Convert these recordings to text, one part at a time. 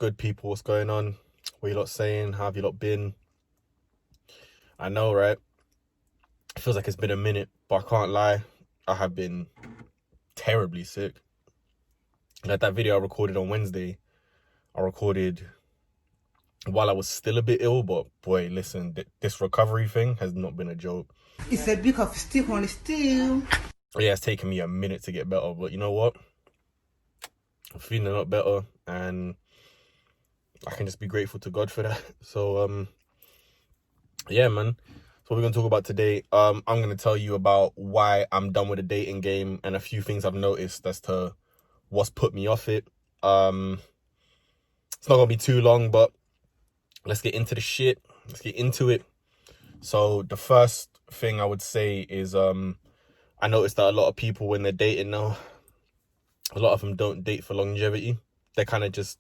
good, people? What's going on? What you lot saying? How have you lot been? I know, right? It feels like it's been a minute, but I can't lie. I have been terribly sick. Like that video I recorded on Wednesday, I recorded while I was still a bit ill, but boy, listen, this recovery thing has not been a joke. It's a bit of stick on still. Yeah, it's taken me a minute to get better, but you know what? I'm feeling a lot better, and I can just be grateful to God for that. So, yeah, man. So what we're going to talk about today, I'm going to tell you about why I'm done with the dating game and a few things I've noticed as to what's put me off it. It's not going to be too long, but let's get into the shit. Let's get into it. So the first thing I would say is I noticed that a lot of people, when they're dating now, a lot of them don't date for longevity. They're kind of just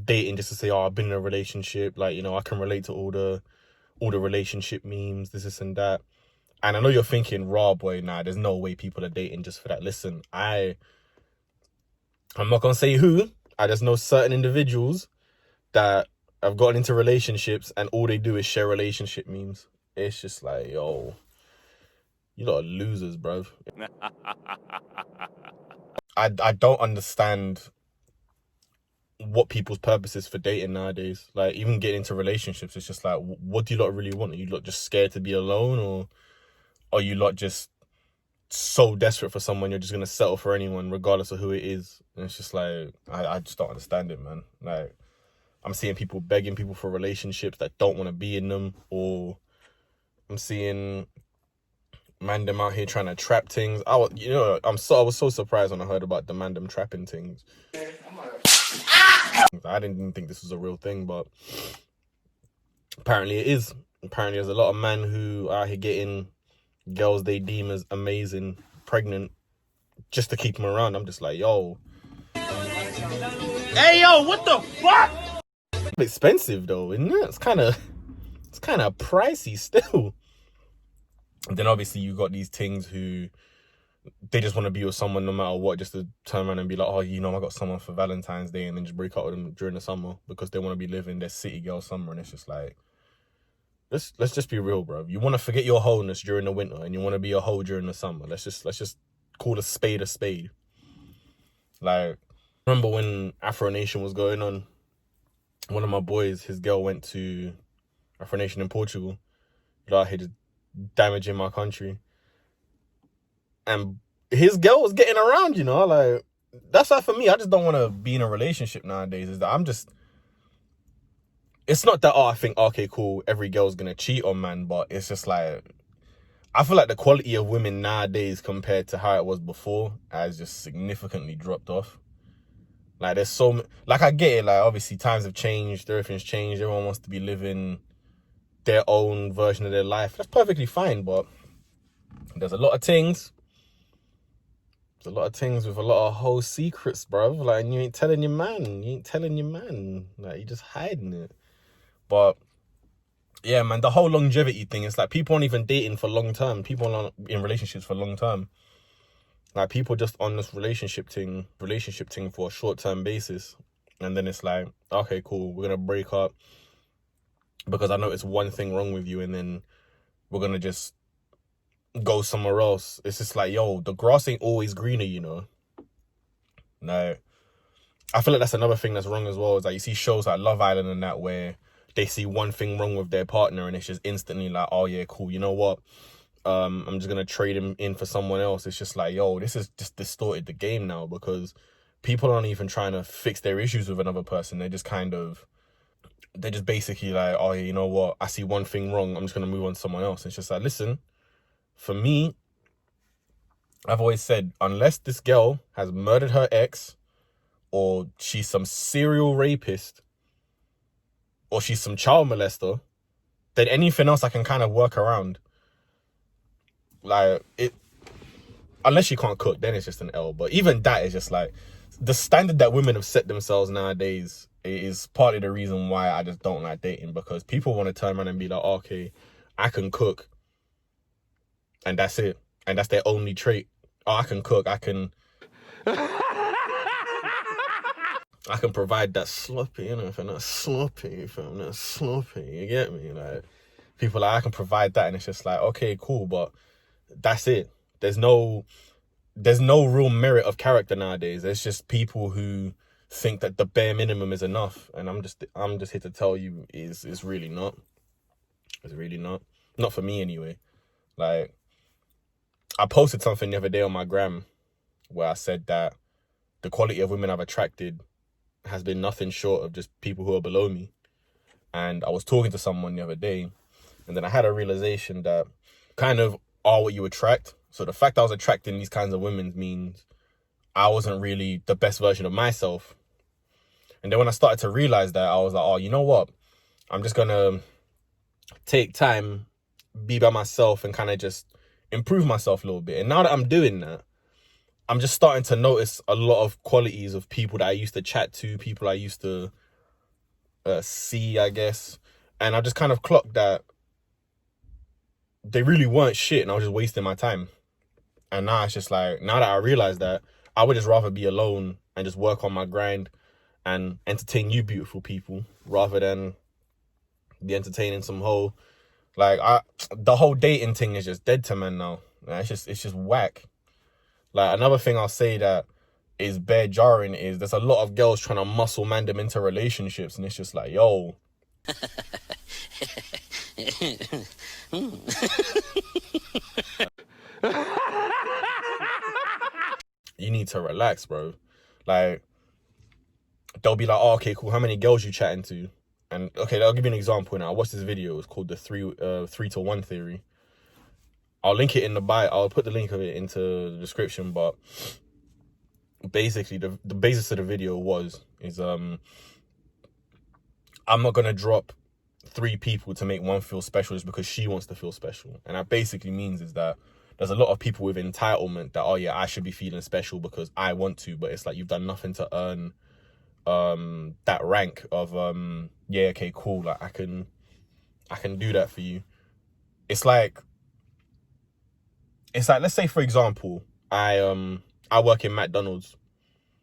dating just to say, oh, I've been in a relationship. Like, you know, I can relate to all the relationship memes, this and that. And I know you're thinking, raw boy, nah, there's no way people are dating just for that. Listen, I'm not going to say who. I just know certain individuals that have gotten into relationships and all they do is share relationship memes. It's just like, yo, you lot are losers, bruv. I don't understand what people's purpose is for dating nowadays. Like, even getting into relationships, it's just like, what do you lot really want? Are you lot just scared to be alone, or are you lot just so desperate for someone you're just gonna settle for anyone regardless of who it is? And it's just like, I just don't understand it, man. Like, I'm seeing people begging people for relationships that don't want to be in them, or I'm seeing man them out here trying to trap things. I was so surprised when I heard about the man them trapping things. I didn't even think this was a real thing, but apparently it is. Apparently there's a lot of men who are here getting girls they deem as amazing pregnant just to keep them around. I'm just like, yo. Hey, yo, what the fuck? Expensive though, isn't it? It's kind of pricey still. And then obviously you got these things who they just want to be with someone no matter what, just to turn around and be like, oh, you know, I got someone for Valentine's Day, and then just break up with them during the summer because they want to be living their city girl summer. And it's just like, let's just be real, bro. You want to forget your wholeness during the winter and you want to be a hoe during the summer. Let's just call a spade a spade. Like, remember when Afro Nation was going on? One of my boys, his girl went to Afro Nation in Portugal. Like, he just damaging my country. And his girl was getting around, you know? Like, that's why for me, I just don't want to be in a relationship nowadays. Is that it's not that, oh, I think, okay, cool, every girl's going to cheat on man, but it's just like, I feel like the quality of women nowadays compared to how it was before has just significantly dropped off. Like, there's so, like, I get it, like, obviously times have changed, everything's changed, everyone wants to be living their own version of their life. That's perfectly fine, but there's a lot of things. There's a lot of things with a lot of whole secrets, bruv. Like, and you ain't telling your man. Like, you're just hiding it. But yeah, man, the whole longevity thing, it's like people aren't even dating for long term. People aren't in relationships for long term. Like, people just on this relationship thing for a short term basis. And then it's like, okay, cool, we're gonna break up because I noticed one thing wrong with you, and then we're gonna just go somewhere else. It's just like, yo, the grass ain't always greener, you know? No. I feel like that's another thing that's wrong as well, is like you see shows like Love Island and that, where they see one thing wrong with their partner and it's just instantly like, oh yeah, cool, you know what? I'm just gonna trade him in for someone else. It's just like, yo, this has just distorted the game now, because people aren't even trying to fix their issues with another person. They're just basically like, oh yeah, you know what? I see one thing wrong, I'm just gonna move on to someone else. It's just like, listen, for me, I've always said, unless this girl has murdered her ex, or she's some serial rapist, or she's some child molester, then anything else I can kind of work around. Like, unless she can't cook, then it's just an L. But even that is just like, the standard that women have set themselves nowadays is partly the reason why I just don't like dating, because people want to turn around and be like, okay, I can cook, and that's it. And that's their only trait. Oh, I can cook, I can... I can provide that sloppy, you know, if I'm not sloppy, you get me? Like, people like, I can provide that, and it's just like, okay, cool, but that's it. There's no real merit of character nowadays. There's just people who think that the bare minimum is enough, and I'm just here to tell you, is really not. It's really not. Not for me anyway. Like, I posted something the other day on my gram where I said that the quality of women I've attracted has been nothing short of just people who are below me. And I was talking to someone the other day, and then I had a realization that kind of are what you attract. So the fact I was attracting these kinds of women means I wasn't really the best version of myself. And then when I started to realize that, I was like, oh, you know what? I'm just going to take time, be by myself, and kind of just improve myself a little bit. And now that I'm doing that, I'm just starting to notice a lot of qualities of people that I used to chat to, people I used to see, I guess. And I just kind of clocked that they really weren't shit, and I was just wasting my time. And now it's just like, now that I realize that, I would just rather be alone and just work on my grind and entertain you beautiful people rather than be entertaining some hoe. Like, the whole dating thing is just dead to men now. Like, it's just whack. Like, another thing I'll say that is bare jarring is there's a lot of girls trying to muscle man them into relationships, and it's just like, yo. You need to relax, bro. Like, they'll be like, oh, okay, cool, how many girls you chatting to? And okay, I'll give you an example now. I watched this video. It's called the 3 to 1 theory. I'll link it in the bio. I'll put the link of it into the description. But basically, the basis of the video is I'm not gonna drop 3 people to make one feel special just because she wants to feel special. And that basically means is that there's a lot of people with entitlement that, oh yeah, I should be feeling special because I want to, but it's like you've done nothing to earn that rank of yeah, okay, cool, like I can do that for you. It's like let's say, for example, I work in McDonald's,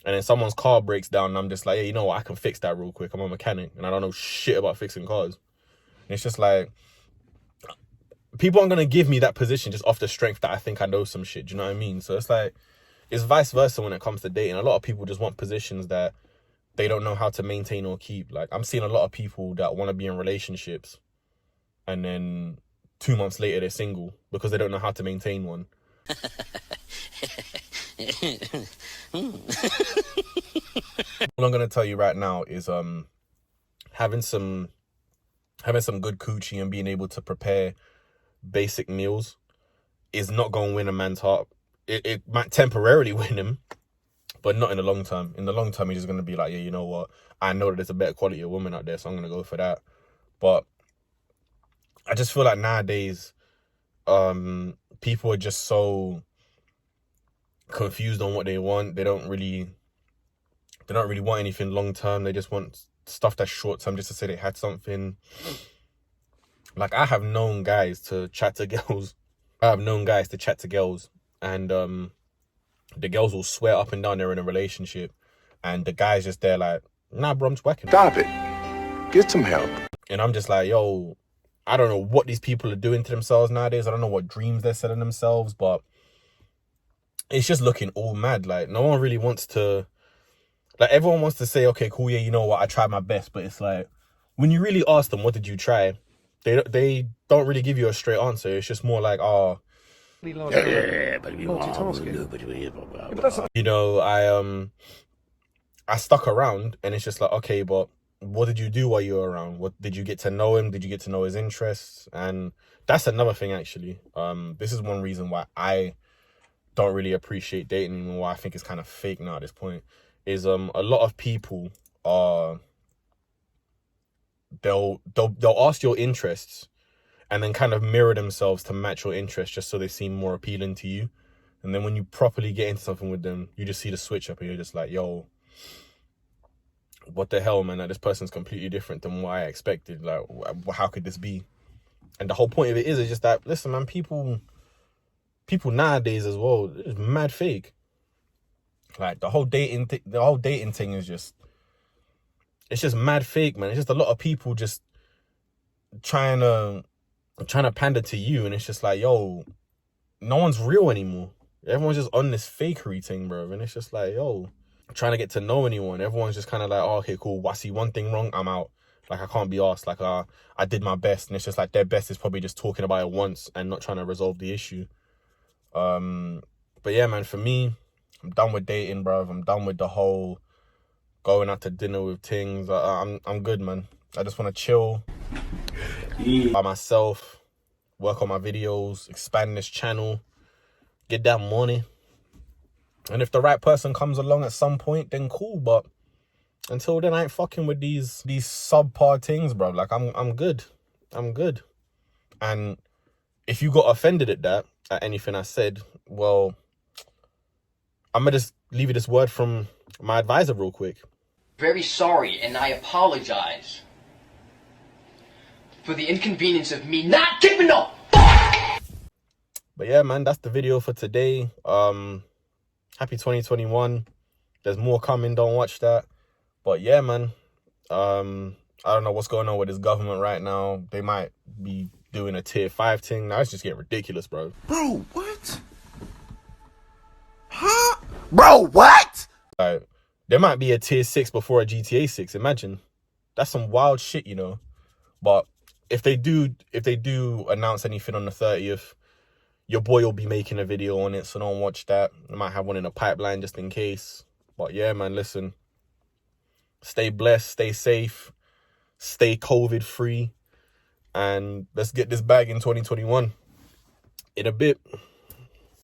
and then someone's car breaks down, and I'm just like, yeah, you know what, I can fix that real quick. I'm a mechanic and I don't know shit about fixing cars. And it's just like, people aren't gonna give me that position just off the strength that I think I know some shit. Do you know what I mean? So it's like, it's vice versa when it comes to dating. A lot of people just want positions that they don't know how to maintain or keep. Like, I'm seeing a lot of people that want to be in relationships, and then 2 months later they're single because they don't know how to maintain one. What I'm gonna tell you right now is having some good coochie and being able to prepare basic meals is not going to win a man's heart. It might temporarily win him, but not in the long term. In the long term, he's just going to be like, yeah, you know what? I know that there's a better quality of woman out there, so I'm going to go for that. But I just feel like nowadays, people are just so confused on what they want. They don't really want anything long term. They just want stuff that's short term just to say they had something. Like, I have known guys to chat to girls. And the girls will swear up and down they're in a relationship, and the guy's just there like, nah, bro, I'm just working. Stop it. Get some help. And I'm just like, yo, I don't know what these people are doing to themselves nowadays. I don't know what dreams they're selling themselves, but it's just looking all mad. Like, no one really wants to, like, everyone wants to say, okay, cool, yeah, you know what, I tried my best. But it's like, when you really ask them, what did you try? They don't really give you a straight answer. It's just more like, oh, you know, I stuck around, and it's just like, okay, but what did you do while you were around? What did you get to know him? Did you get to know his interests? And that's another thing, actually. This is one reason why I don't really appreciate dating anymore, why I think it's kind of fake now at this point, is a lot of people are, they'll ask your interests and then kind of mirror themselves to match your interests just so they seem more appealing to you. And then when you properly get into something with them, you just see the switch up and you're just like, yo, what the hell, man? Like, this person's completely different than what I expected. Like, how could this be? And the whole point of it is just that, listen, man, people nowadays as well, it's mad fake. Like, the whole dating thing is just it's just mad fake, man. It's just a lot of people just trying to pander to you, and it's just like, yo, no one's real anymore. Everyone's just on this fakery thing, bro. And it's just like, yo, trying to get to know anyone. Everyone's just kind of like, oh, okay, cool. I see one thing wrong, I'm out. Like, I can't be asked. Like, I did my best. And it's just like their best is probably just talking about it once and not trying to resolve the issue. But yeah, man, for me, I'm done with dating, bro. I'm done with the whole going out to dinner with things. I'm good, man. I just want to chill by myself, work on my videos, expand this channel, get that money. And if the right person comes along at some point, then cool. But until then, I ain't fucking with these subpar things, bro. Like, I'm good. I'm good. And if you got offended at anything I said, well, I'm gonna just leave you this word from my advisor real quick. Very sorry, and I apologize for the inconvenience of me not giving a fuck. But yeah, man, that's the video for today. Happy 2021. There's more coming. Don't watch that. But yeah, man, I don't know what's going on with this government right now. They might be doing a tier 5 thing. Now it's just getting ridiculous, bro. Bro, what? Huh? Bro, what? Like, there might be a tier 6 before a GTA 6. Imagine. That's some wild shit, you know. But if they do announce anything on the 30th, your boy will be making a video on it, so don't watch that. I might have one in the pipeline just in case. But yeah, man, listen. Stay blessed, stay safe, stay COVID-free, and let's get this bag in 2021. In a bit.